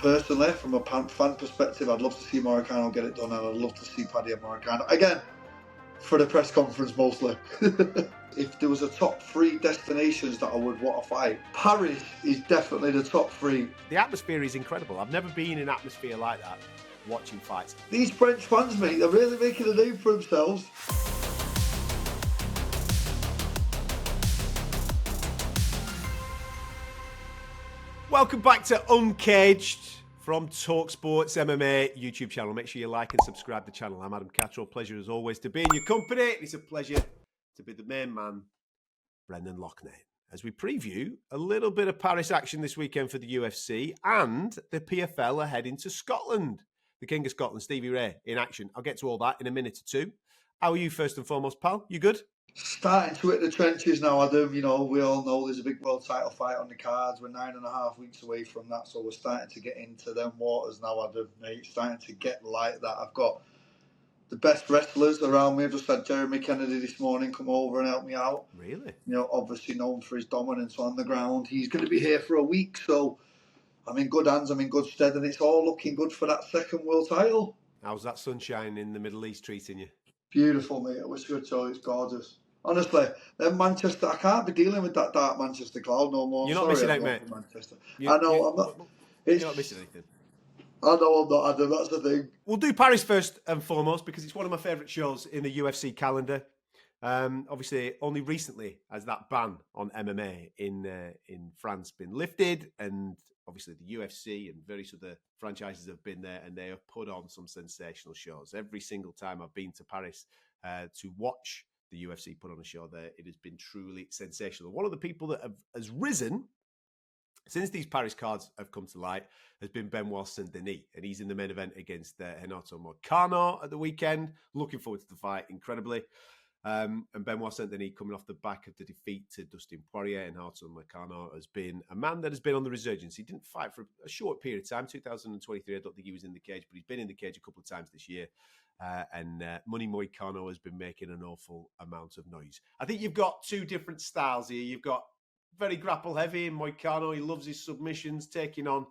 Personally, from a fan perspective, I'd love to see Moicano get it done, and I'd love to see Paddy and Moicano again for the press conference mostly. If there was a top 3 destinations that I would want to fight, Paris is definitely the top 3. The atmosphere is incredible. I've never been in an atmosphere like that watching fights. These French fans, mate, they're really making a name for themselves. Welcome back to Uncaged from talkSPORT's MMA YouTube channel. Make sure you like and subscribe to the channel. I'm Adam Catteral. Pleasure as always to be in your company. It's a pleasure to be the main man, Brendan Loughnane, as we preview a little bit of Paris action this weekend for the UFC, and the PFL are heading to Scotland. The King of Scotland, Stevie Ray, in action. I'll get to all that in a minute or two. How are you first and foremost, pal? You good? Starting to hit the trenches now, Adam. You know, we all know there's a big world title fight on the cards. We're 9.5 weeks away from that, so we're starting to get into them waters now, Adam, mate. Starting to get like that. I've got the best wrestlers around me. I've just had Jeremy Kennedy this morning come over and help me out. Really? You know, obviously known for his dominance on the ground. He's going to be here for a week, so I'm in good hands, I'm in good stead, and it's all looking good for that second world title. How's that sunshine in the Middle East treating you? Beautiful, mate. I wish you could tell you, it's gorgeous. Honestly, then Manchester, I can't be dealing with that dark Manchester cloud no more. You're not missing out, mate. Manchester. I know, I'm not. You're not missing anything. I know I'm not, Adam, that's the thing. We'll do Paris first and foremost because it's one of my favourite shows in the UFC calendar. Obviously, only recently has that ban on MMA in France been lifted, and obviously the UFC and various other franchises have been there, and they have put on some sensational shows. Every single time I've been to Paris to watch the UFC put on a show there, it has been truly sensational. One of the people that has risen since these Paris cards have come to light has been Benoit Saint Denis, and he's in the main event against Renato Moicano at the weekend. Looking forward to the fight incredibly. And Benoit Saint Denis, coming off the back of the defeat to Dustin Poirier, and Renato Moicano has been a man that has been on the resurgence. He didn't fight for a short period of time, 2023. I don't think he was in the cage, but he's been in the cage a couple of times this year. Money Moicano has been making an awful amount of noise. I think you've got two different styles here. You've got very grapple heavy in Moicano. He loves his submissions, taking on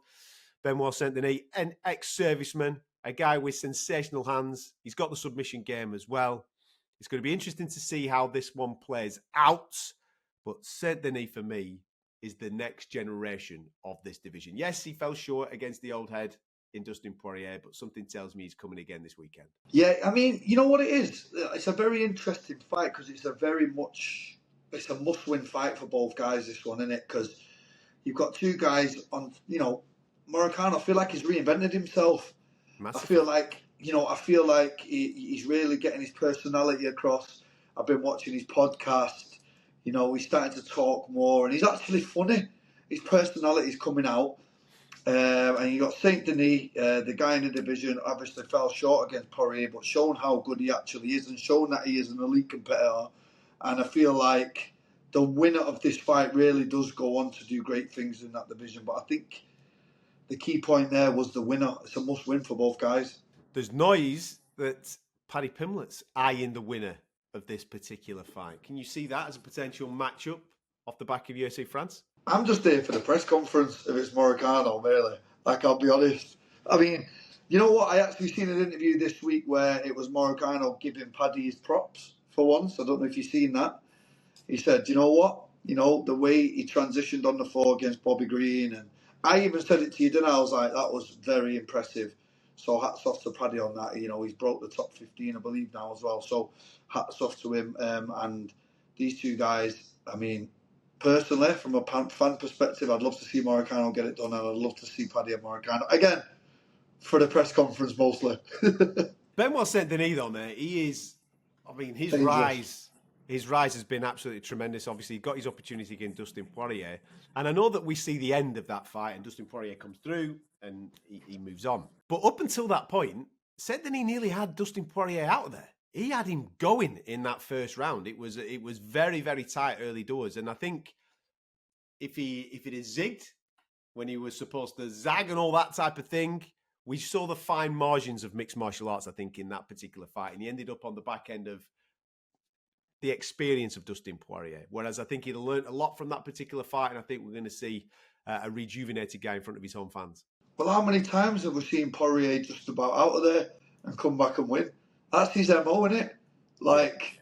Benoit Saint Denis, an ex-serviceman, a guy with sensational hands. He's got the submission game as well. It's going to be interesting to see how this one plays out. But Saint Denis, for me, is the next generation of this division. Yes, he fell short against the old head in Dustin Poirier, but something tells me he's coming again this weekend. Yeah, I mean, you know what it is? It's a very interesting fight because it's a must-win fight for both guys, this one, isn't it? Because you've got two guys on, you know, Moicano, I feel like he's reinvented himself. Massively. I feel like he's really getting his personality across. I've been watching his podcast. You know, he's starting to talk more, and he's actually funny. His personality's coming out. And you got Saint Denis, the guy in the division, obviously fell short against Poirier, but shown how good he actually is and shown that he is an elite competitor. And I feel like the winner of this fight really does go on to do great things in that division. But I think the key point there was the winner. It's a must-win for both guys. There's noise that Paddy Pimblett's eyeing the winner of this particular fight. Can you see that as a potential matchup off the back of UFC France? I'm just there for the press conference if it's Moicano, really. Like, I'll be honest. I mean, you know what? I actually seen an interview this week where it was Moicano giving Paddy his props for once. I don't know if you've seen that. He said, you know what? You know, the way he transitioned on the floor against Bobby Green. And I even said it to you, didn't I? I was like, that was very impressive. So hats off to Paddy on that. You know, he's broke the top 15, I believe, now as well. So hats off to him. And these two guys, I mean, personally, from a fan perspective, I'd love to see Moicano get it done, and I'd love to see Paddy and Moicano again for the press conference mostly. Benoit Saint Denis, though, mate, he is. I mean, his rise has been absolutely tremendous. Obviously, he got his opportunity against Dustin Poirier, and I know that we see the end of that fight, and Dustin Poirier comes through and he moves on. But up until that point, Saint Denis nearly had Dustin Poirier out of there. He had him going in that first round. It was very, very tight early doors. And I think if it had zigged when he was supposed to zag and all that type of thing, we saw the fine margins of mixed martial arts, I think, in that particular fight. And he ended up on the back end of the experience of Dustin Poirier. Whereas I think he'd learned a lot from that particular fight. And I think we're going to see a rejuvenated guy in front of his home fans. Well, how many times have we seen Poirier just about out of there and come back and win? That's his MO, isn't it? Like,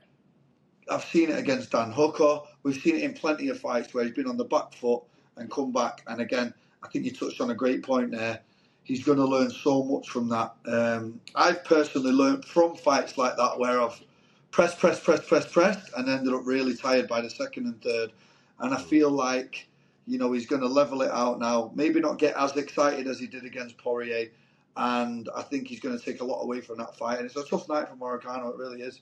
I've seen it against Dan Hooker. We've seen it in plenty of fights where he's been on the back foot and come back. And again, I think you touched on a great point there. He's going to learn so much from that. I've personally learned from fights like that where I've pressed, and ended up really tired by the second and third. And I feel like, you know, he's going to level it out now. Maybe not get as excited as he did against Poirier. And I think he's going to take a lot away from that fight. And it's a tough night for Moicano, it really is.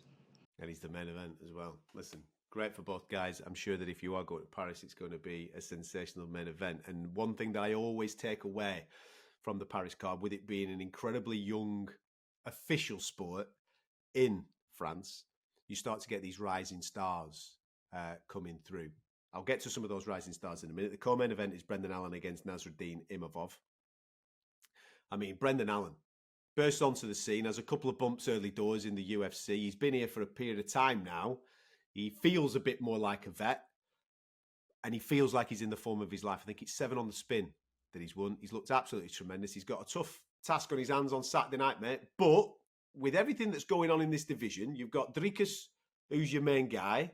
And he's the main event as well. Listen, great for both guys. I'm sure that if you are going to Paris, it's going to be a sensational main event. And one thing that I always take away from the Paris card, with it being an incredibly young official sport in France, you start to get these rising stars coming through. I'll get to some of those rising stars in a minute. The co-main event is Brendan Allen against Nasruddin Imavov. I mean, Brendan Allen burst onto the scene, has a couple of bumps early doors in the UFC. He's been here for a period of time now. He feels a bit more like a vet, and he feels like he's in the form of his life. I think it's 7 on the spin that he's won. He's looked absolutely tremendous. He's got a tough task on his hands on Saturday night, mate. But with everything that's going on in this division, you've got Dricus, who's your main guy.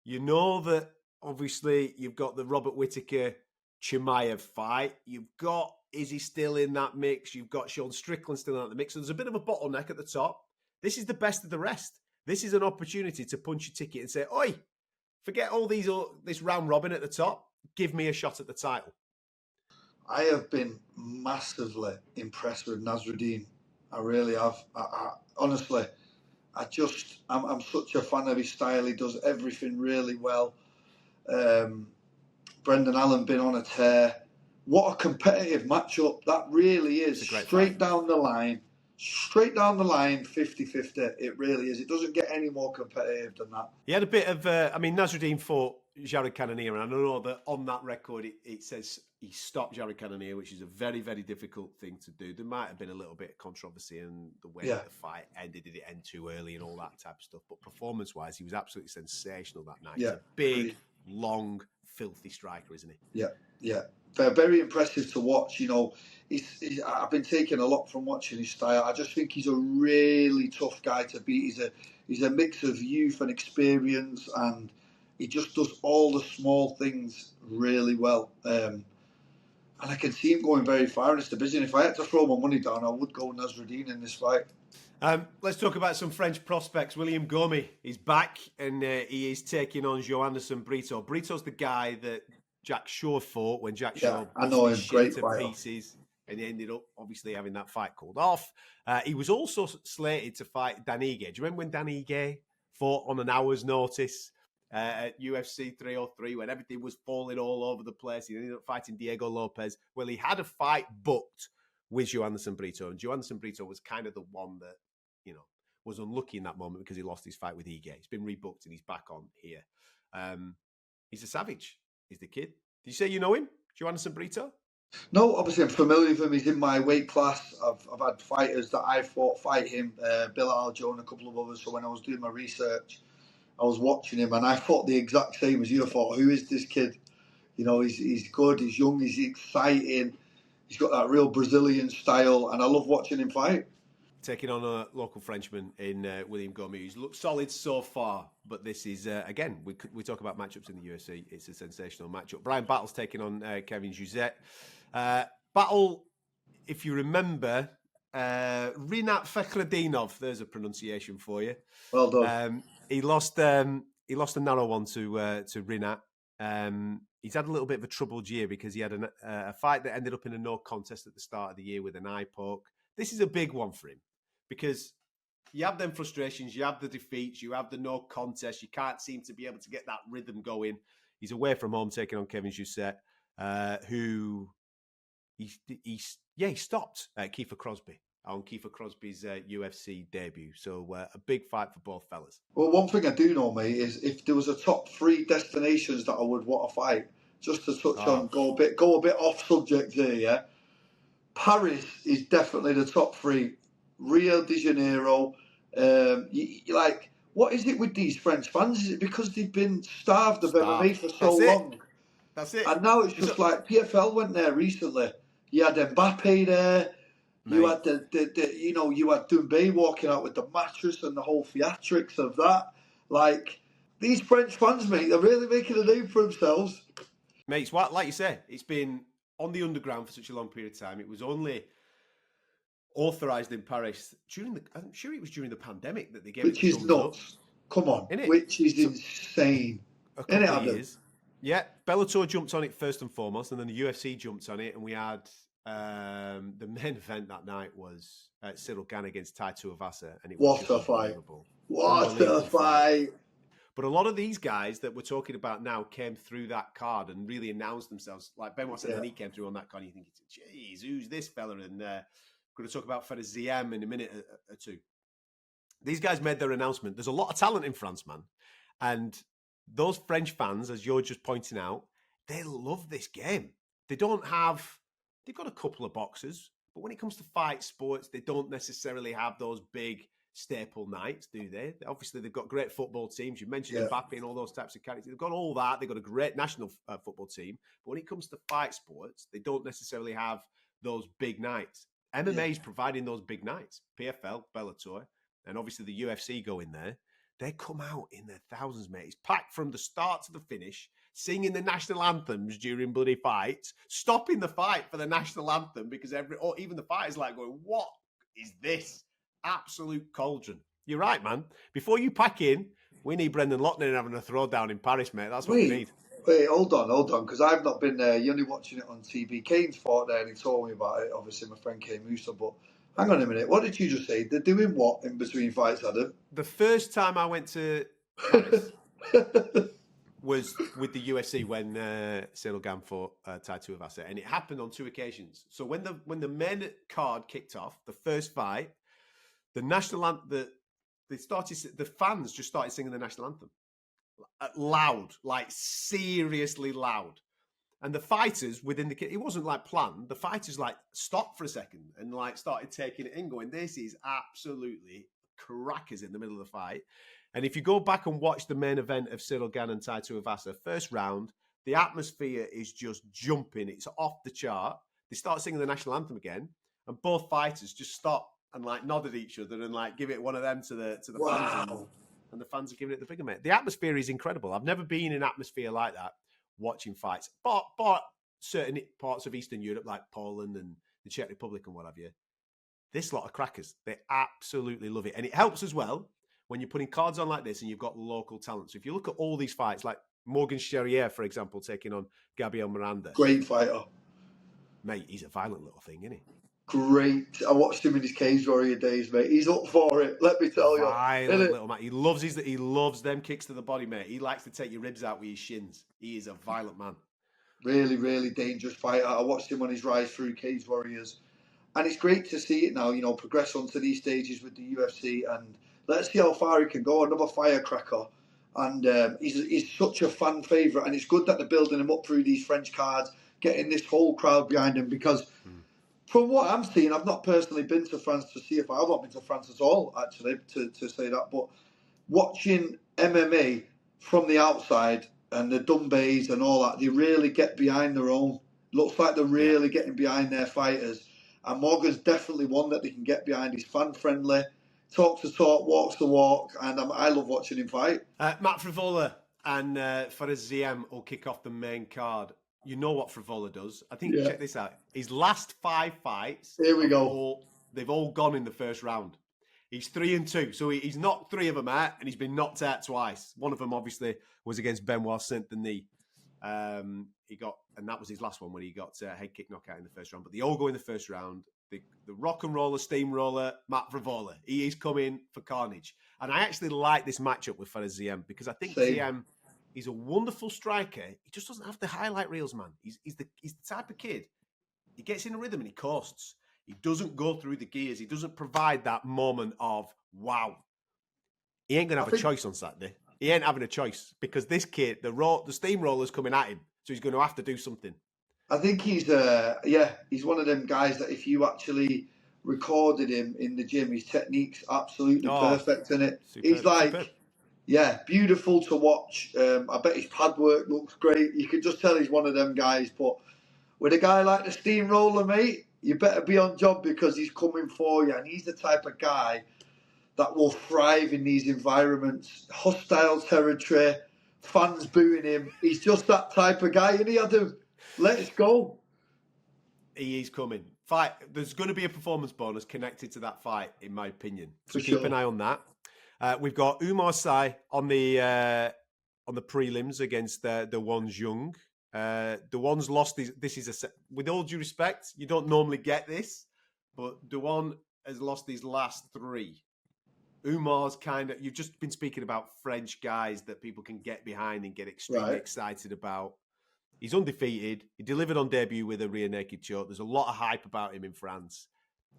You know that, obviously, you've got the Robert Whittaker Chimaev fight. You've got Izzy still in that mix. You've got Sean Strickland still in that mix. So there's a bit of a bottleneck at the top. This is the best of the rest. This is an opportunity to punch your ticket and say, oi, forget all this round robin at the top. Give me a shot at the title. I have been massively impressed with Nasruddin. I really have. Honestly, I'm such a fan of his style. He does everything really well. Brendan Allen been on a tear. What a competitive matchup. That really is. Straight down the line, 50-50. It really is. It doesn't get any more competitive than that. He had a bit of, Nasruddin fought Jared Cannonier, and I know that on that record it says he stopped Jared Cannonier, which is a very, very difficult thing to do. There might have been a little bit of controversy in the way that the fight ended. Did it end too early and all that type of stuff? But performance-wise, he was absolutely sensational that night. Yeah. He's a big, long, filthy striker, isn't he? Yeah. They're very impressive to watch. You know, I've been taking a lot from watching his style. I just think he's a really tough guy to beat. He's a mix of youth and experience, and he just does all the small things really well. And I can see him going very far in this division. If I had to throw my money down, I would go Nasruddin in this fight. Let's talk about some French prospects. William Gomi is back, and he is taking on Joanderson Brito. Brito's the guy that Jack Shaw fought when Jack Shaw great to fighter. pieces, and he ended up obviously having that fight called off. He was also slated to fight Dan Ige. Do you remember when Dan Ige fought on an hour's notice at UFC 303 when everything was falling all over the place? He ended up fighting Diego Lopez. Well, he had a fight booked with Joanderson Brito, and Joanderson Brito was kind of the one that, you know, was unlucky in that moment because he lost his fight with Ige. He's been rebooked and he's back on here. He's a savage. He's the kid. Did you say you know him, Joanderson Brito? No, obviously I'm familiar with him. He's in my weight class. I've had fighters that I fought fight him, Bill Aljo and a couple of others. So when I was doing my research, I was watching him and I thought the exact same as you. I thought, who is this kid? You know, he's good, he's young, he's exciting. He's got that real Brazilian style, and I love watching him fight. Taking on a local Frenchman in William Gomi, who's looked solid so far. But this is, again, we talk about matchups in the UFC. It's a sensational matchup. Brian Battle's taking on Kevin Jouzet. Battle, if you remember, Rinat Fakhretdinov. There's a pronunciation for you. Well done. He lost a narrow one to Rinat. He's had a little bit of a troubled year because he had a fight that ended up in a no contest at the start of the year with an eye poke. This is a big one for him because you have them frustrations, you have the defeats, you have the no contest. You can't seem to be able to get that rhythm going. He's away from home taking on Kevin Jouzet, who he stopped Kiefer Crosby on Kiefer Crosby's UFC debut. So a big fight for both fellas. Well, one thing I do know, mate, is if there was a top 3 destinations that I would want to fight, just to touch on, go a bit off subject here, yeah? Paris is definitely the top 3. Rio de Janeiro. What is it with these French fans? Is it because they've been starved of MMA for so long? That's it. And now it's just like PFL went there recently. You had Mbappe there. You Mate. had you had Doumbé walking out with the mattress and the whole theatrics of that. Like, these French fans, mate, they're really making a name for themselves. Mate, it's what, like you say, it's been on the underground for such a long period of time. It was only authorised in Paris I'm sure it was during the pandemic that they gave Which it the is thumbs up. nuts. Come on. Innit? Which is So, insane. a Innit, couple of Adam? years. Yeah, Bellator jumped on it first and foremost, and then the UFC jumped on it, and we had the main event that night was Cyril Gane against Tai Tuivasa, and it was What a fight. unbelievable. What a fight. But a lot of these guys that we're talking about now came through that card and really announced themselves. Like Benoit Saint Denis came through on that card, and you think, geez, who's this fella? And we're going to talk about Fares Ziam in a minute or two. These guys made their announcement. There's a lot of talent in France, man. And those French fans, as you're just pointing out, they love this game. They've got a couple of boxers, but when it comes to fight sports, they don't necessarily have those big staple nights, do they? Obviously, they've got great football teams. You mentioned Mbappe and all those types of characters. They've got all that. They've got a great national football team. But when it comes to fight sports, they don't necessarily have those big nights. MMA is providing those big nights. PFL, Bellator, and obviously the UFC go in there. They come out in their thousands, mate. It's packed from the start to the finish, singing the national anthems during bloody fights, stopping the fight for the national anthem because even the fighters like going, what is this? Absolute cauldron. You're right, man. Before you pack in, we need Brendan Loughnane having a throwdown in Paris, mate. That's what we need. Wait, hold on, because I've not been there. You're only watching it on TV. Kane's fought there and he told me about it. Obviously, my friend Kane Musa, but hang on a minute. What did you just say? They're doing what in between fights, Adam? The first time I went to Paris was with the UFC when Cyril Gane fought Tai Tuivasa, and it happened on 2 occasions. So when the men card kicked off, the first fight, the national anthem, the fans just started singing the national anthem loud, like seriously loud. And the fighters within it wasn't like planned. The fighters like stopped for a second and like started taking it in, going, this is absolutely crackers in the middle of the fight. And if you go back and watch the main event of Cyril Gane and Tai Tuivasa, first round, the atmosphere is just jumping. It's off the chart. They start singing the national anthem again, and both fighters just stop and like nod at each other and like give it one of them to the fans. And the fans are giving it the bigger mate. The atmosphere is incredible. I've never been in an atmosphere like that watching fights. But certain parts of Eastern Europe, like Poland and the Czech Republic and what have you, this lot of crackers, they absolutely love it. And it helps as well when you're putting cards on like this and you've got local talent. So if you look at all these fights, like Morgan Charrier, for example, taking on Gabriel Miranda. Great fighter. Mate, he's a violent little thing, isn't he? Great. I watched him in his Cage Warrior days, mate. He's up for it, let me tell you. Violent little man. He loves them kicks to the body, mate. He likes to take your ribs out with his shins. He is a violent man. Really, really dangerous fighter. I watched him on his rise through Cage Warriors. And it's great to see it now, progress onto these stages with the UFC. And let's see how far he can go. Another firecracker. And he's such a fan favourite. And it's good that they're building him up through these French cards, getting this whole crowd behind him because... From what I'm seeing, I've not personally been to France to see if I've not been to France at all, actually, to say that. But watching MMA from the outside and the Doumbés and all that, they really get behind their own. Looks like they're really getting behind their fighters. And Morgan's definitely one that they can get behind. He's fan-friendly, talks the talk, walks the walk, and I love watching him fight. Matt Frivola and Fares Ziam will kick off the main card. You know what Frivola does. I think, check this out. His last 5 fights, here we go. They've all gone in the first round. He's 3-2. So he's knocked 3 of them out, and he's been knocked out twice. One of them, obviously, was against Benoit Saint Denis. And that was his last one when he got a head kick knockout in the first round. But they all go in the first round. The rock and roller, steamroller, Matt Frivola. He is coming for carnage. And I actually like this matchup with Fares Ziam because I think Ziam... He's a wonderful striker. He just doesn't have the highlight reels, man. He's the type of kid. He gets in a rhythm and he coasts. He doesn't go through the gears. He doesn't provide that moment of, wow. He ain't going to have a choice on Saturday. He ain't having a choice because this kid, the steamroller's coming at him. So he's going to have to do something. I think he's one of them guys that if you actually recorded him in the gym, his technique's absolutely perfect in it. He's like... Superb. Yeah, beautiful to watch. I bet his pad work looks great. You can just tell he's one of them guys. But with a guy like the Steamroller, mate, you better be on job because he's coming for you. And he's the type of guy that will thrive in these environments. Hostile territory, fans booing him. He's just that type of guy, isn't he, Adam? Let's go. He is coming. Fight. There's going to be a performance bonus connected to that fight, in my opinion. So For keep sure. an eye on that. We've got Umar Sy on the prelims against Dewan Jung. Dewan's lost. This is with all due respect, you don't normally get this, but Dewan has lost his last 3. Umar's you've just been speaking about French guys that people can get behind and get extremely excited about. He's undefeated. He delivered on debut with a rear naked choke. There's a lot of hype about him in France.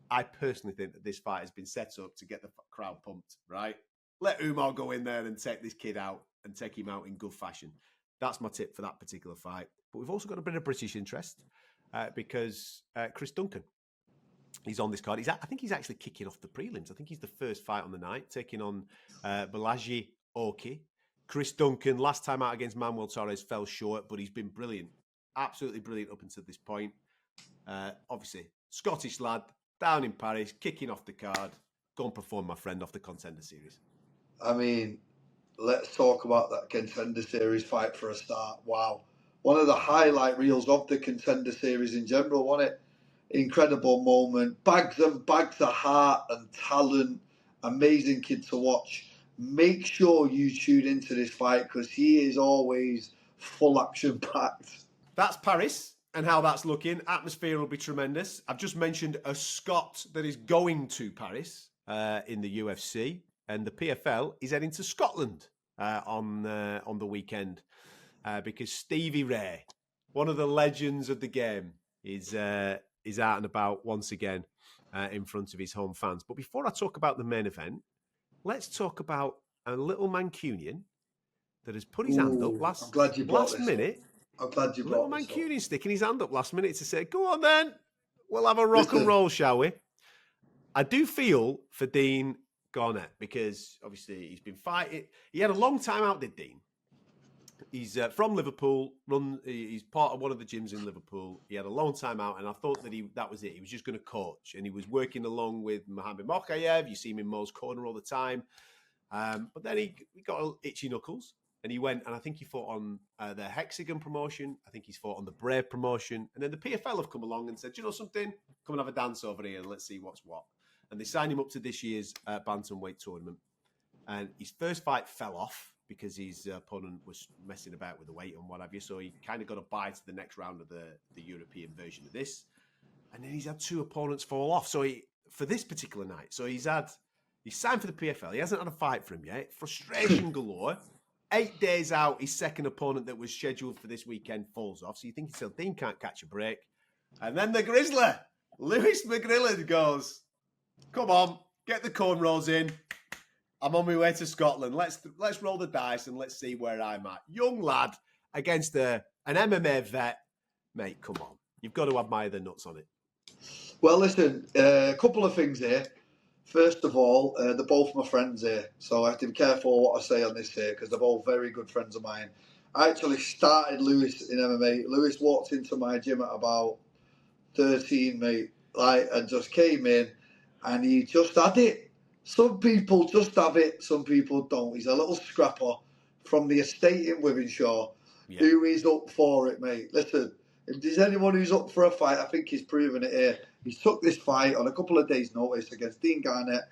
I personally think that this fight has been set up to get the crowd pumped, right? Let Umar go in there and take this kid out and take him out in good fashion. That's my tip for that particular fight. But we've also got a bit of British interest because Chris Duncan, he's on this card. I think he's actually kicking off the prelims. I think he's the first fight on the night, taking on Balaji Oki. Chris Duncan, last time out against Manuel Torres, fell short, but he's been brilliant. Absolutely brilliant up until this point. Obviously, Scottish lad, down in Paris, kicking off the card. Go and perform, my friend, off the Contender Series. I mean, let's talk about that Contender Series fight for a start. Wow. One of the highlight reels of the Contender Series in general, wasn't it? Incredible moment. Bags and bags of heart and talent. Amazing kid to watch. Make sure you tune into this fight because he is always full action packed. That's Paris and how that's looking. Atmosphere will be tremendous. I've just mentioned a Scot that is going to Paris in the UFC, and the PFL is heading to Scotland on the weekend because Stevie Ray, one of the legends of the game, is out and about once again in front of his home fans. But before I talk about the main event, let's talk about a little Mancunian that has put his hand up last minute. I'm glad you brought this up. Little Mancunian sticking his hand up last minute to say, go on then, we'll have a rock and roll, shall we? I do feel for Dean Garnett because obviously he's been fighting. He had a long time out, did Dean? He's from Liverpool. He's part of one of the gyms in Liverpool. He had a long time out, and I thought that was it. He was just going to coach, and he was working along with Mohamed Mokayev. You see him in Mo's corner all the time. But then he got itchy knuckles, and he went, and I think he fought on the Hexagon promotion. I think he's fought on the Brave promotion. And then the PFL have come along and said, you know something? Come and have a dance over here, and let's see what's what. And they signed him up to this year's bantamweight tournament. And his first fight fell off because his opponent was messing about with the weight and what have you. So he kind of got a bye to the next round of the European version of this. And then he's had 2 opponents fall off. So for this particular night, so he's signed for the PFL. He hasn't had a fight for him yet. Frustration galore. 8 days out, his second opponent that was scheduled for this weekend falls off. So you think Dean can't catch a break. And then the Grizzler, Lewis McGrillen, goes, come on, get the cornrows in. I'm on my way to Scotland. Let's roll the dice and let's see where I'm at. Young lad against an MMA vet. Mate, come on. You've got to admire the nuts on it. Well, listen, a couple of things here. First of all, they're both my friends here, so I have to be careful what I say on this here because they're both very good friends of mine. I actually started Lewis in MMA. Lewis walked into my gym at about 13, mate, and just came in, and he just had it. Some people just have it, some people don't. He's a little scrapper from the estate in Wivenshaw who is up for it, mate. Listen, if there's anyone who's up for a fight, I think he's proven it here. He took this fight on a couple of days' notice against Dean Garnett,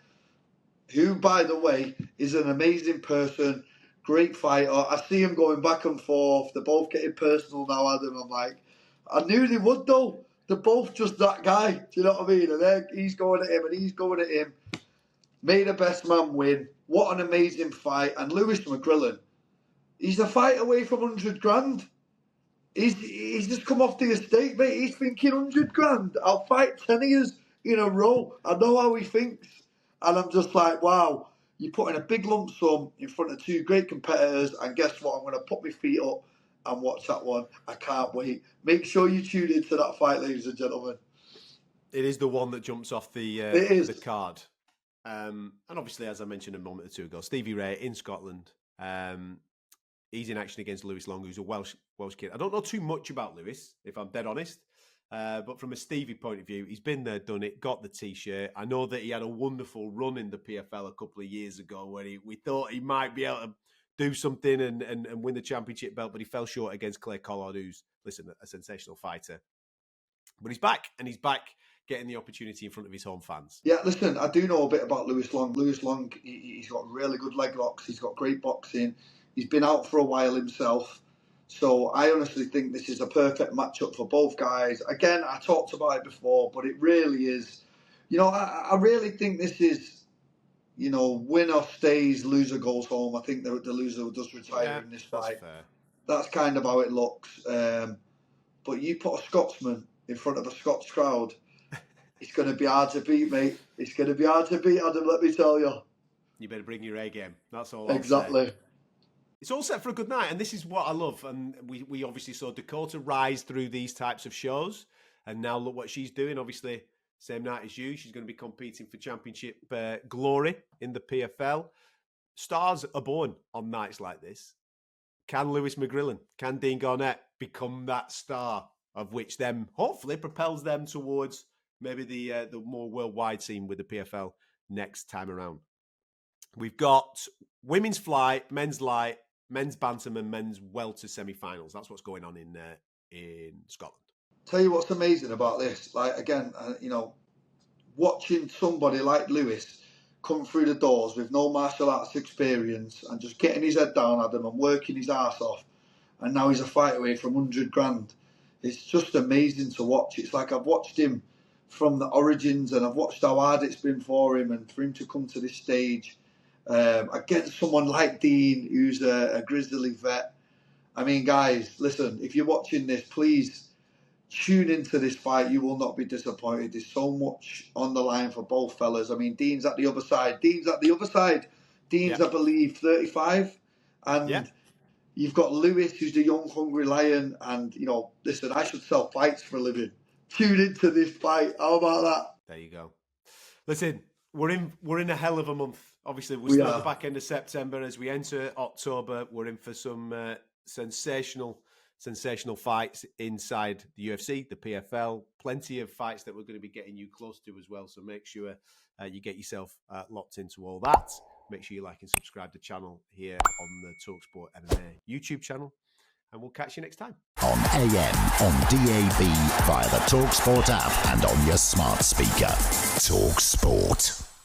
who, by the way, is an amazing person, great fighter. I see him going back and forth. They're both getting personal now, Adam. I'm like, I knew they would, though. They're both just that guy. Do you know what I mean? And then he's going at him and he's going at him. May the best man win. What an amazing fight. And Lewis McGrillen, he's a fight away from 100 grand. He's just come off the estate, mate. He's thinking 100 grand. I'll fight 10 years in a row. I know how he thinks. And I'm just like, wow, you're putting a big lump sum in front of 2 great competitors. And guess what? I'm going to put my feet up and watch that one. I can't wait. Make sure you tune into that fight, ladies and gentlemen. It is the one that jumps off the card. And obviously, as I mentioned a moment or two ago, Stevie Ray in Scotland. He's in action against Lewis Long, who's a Welsh kid. I don't know too much about Lewis, if I'm dead honest. But from a Stevie point of view, he's been there, done it, got the T-shirt. I know that he had a wonderful run in the PFL a couple of years ago where we thought he might be able to do something and win the championship belt, but he fell short against Clay Collard, who's, listen, a sensational fighter. But he's back, and he's back getting the opportunity in front of his home fans. Yeah, listen, I do know a bit about Lewis Long. Lewis Long, he's got really good leg locks. He's got great boxing. He's been out for a while himself. So I honestly think this is a perfect matchup for both guys. Again, I talked about it before, but it really is. I really think this is, winner stays, loser goes home. I think the loser does retire in this fight. Fair. That's kind of how it looks. But you put a Scotsman in front of a Scots crowd, it's going to be hard to beat, mate. It's going to be hard to beat, Adam, let me tell you. You better bring your A game. That's all. Exactly. It's all set for a good night, and this is what I love. And we obviously saw Dakota rise through these types of shows, and now look what she's doing. Obviously, same night as you, she's going to be competing for championship glory in the PFL. Stars are born on nights like this. Can Lewis McGrillen, can Dean Garnett become that star of which them hopefully propels them towards maybe the more worldwide scene with the PFL next time around? We've got women's flight, men's light, men's bantam, and men's welter semi-finals. That's what's going on in Scotland. Tell you what's amazing about this. Like, again, watching somebody like Lewis come through the doors with no martial arts experience and just getting his head down, Adam, and working his arse off, and now he's a fight away from 100 grand. It's just amazing to watch. It's like I've watched him from the origins, and I've watched how hard it's been for him, and for him to come to this stage against someone like Dean, who's a grizzly vet. I mean, guys, listen, if you're watching this, please tune into this fight. You will not be disappointed. There's so much on the line for both fellas. I mean, Dean's at the other side. Dean's, I believe, 35. And you've got Lewis, who's the young, hungry lion. And, listen, I should sell fights for a living. Tune into this fight. How about that? There you go. Listen, we're in a hell of a month. Obviously, we're still at the back end of September. As we enter October, we're in for some sensational fights inside the UFC, the PFL. Plenty of fights that we're going to be getting you close to as well. So make sure you get yourself locked into all that. Make sure you like and subscribe to the channel here on the talkSPORT MMA YouTube channel. And we'll catch you next time. On AM, on DAB, via the talkSPORT app, and on your smart speaker. talkSPORT.